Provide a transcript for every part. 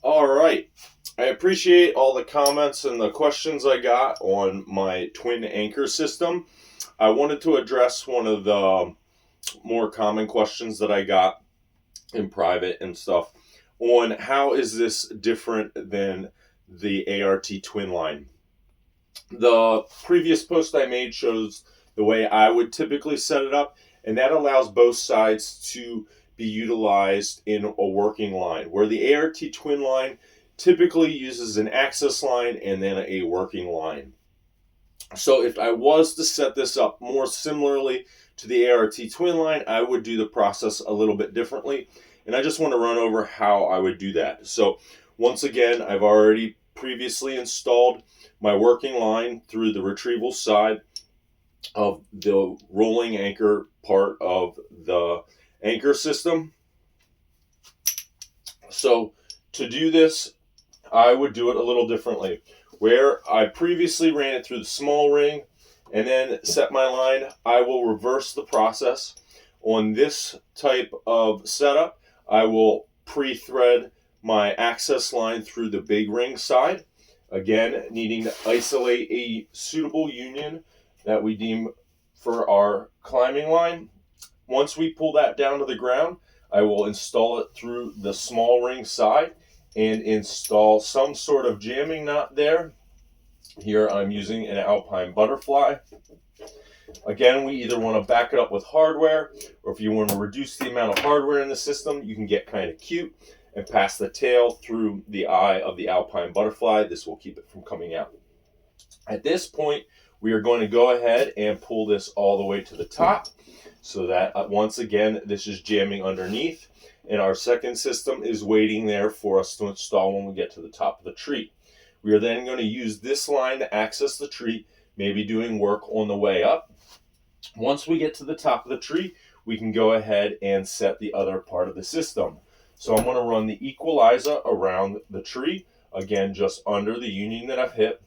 All right. I appreciate all the comments and the questions I got on my twin anchor system. I wanted to address one of the more common questions that I got in private and stuff on how is this different than the ART twin line. The previous post I made shows the way I would typically set it up, and that allows both sides to be utilized in a working line, where the ART twin line typically uses an access line and then a working line. So if I was to set this up more similarly to the ART twin line, I would do the process a little bit differently. And I just want to run over how I would do that. So once again, I've already previously installed my working line through the retrieval side of the rolling anchor part of the anchor system. So to do this, I would do it a little differently. Where I previously ran it through the small ring and then set my line, I will reverse the process. On this type of setup, I will pre-thread my access line through the big ring side. Again, needing to isolate a suitable union that we deem for our climbing line. Once we pull that down to the ground, I will install it through the small ring side and install some sort of jamming knot there. Here I'm using an Alpine butterfly. Again, we either want to back it up with hardware, or if you want to reduce the amount of hardware in the system, you can get kind of cute and pass the tail through the eye of the Alpine butterfly. This will keep it from coming out. At this point, we are going to go ahead and pull this all the way to the top so that once again, this is jamming underneath. And our second system is waiting there for us to install when we get to the top of the tree. We are then going to use this line to access the tree, maybe doing work on the way up. Once we get to the top of the tree, we can go ahead and set the other part of the system. So I'm going to run the equalizer around the tree, again, just under the union that I've hit.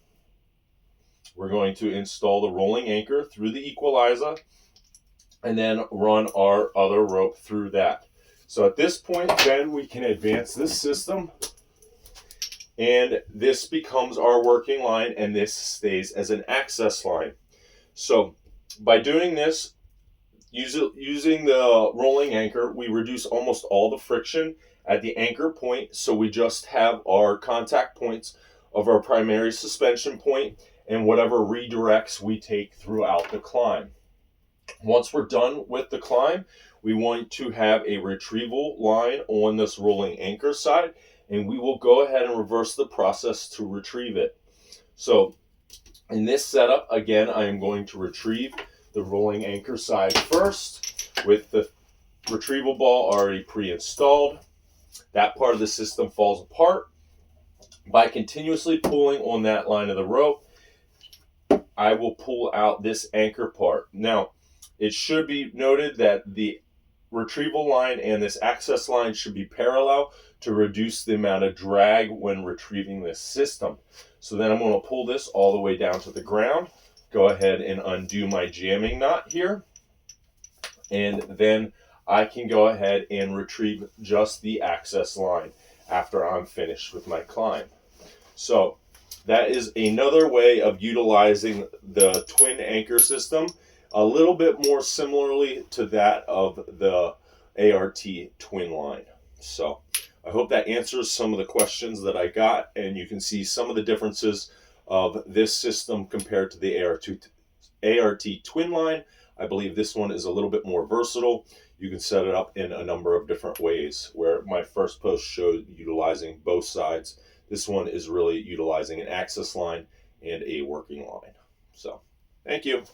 We're going to install the rolling anchor through the equalizer and then run our other rope through that. So at this point, then we can advance this system, and this becomes our working line, and this stays as an access line. So by doing this, using the rolling anchor, we reduce almost all the friction at the anchor point, so we just have our contact points of our primary suspension point and whatever redirects we take throughout the climb. Once we're done with the climb, we want to have a retrieval line on this rolling anchor side, and we will go ahead and reverse the process to retrieve it. So in this setup, again, I am going to retrieve the rolling anchor side first with the retrieval ball already pre-installed. That part of the system falls apart. By continuously pulling on that line of the rope, I will pull out this anchor part. Now, it should be noted that the retrieval line and this access line should be parallel to reduce the amount of drag when retrieving this system. So then I'm going to pull this all the way down to the ground, go ahead and undo my jamming knot here, and then I can go ahead and retrieve just the access line after I'm finished with my climb. So that is another way of utilizing the twin anchor system, a little bit more similarly to that of the ART twin line. So I hope that answers some of the questions that I got, and you can see some of the differences of this system compared to the ART twin line. I believe this one is a little bit more versatile. You can set it up in a number of different ways, where my first post showed utilizing both sides. This one is really utilizing an access line and a working line. So, thank you.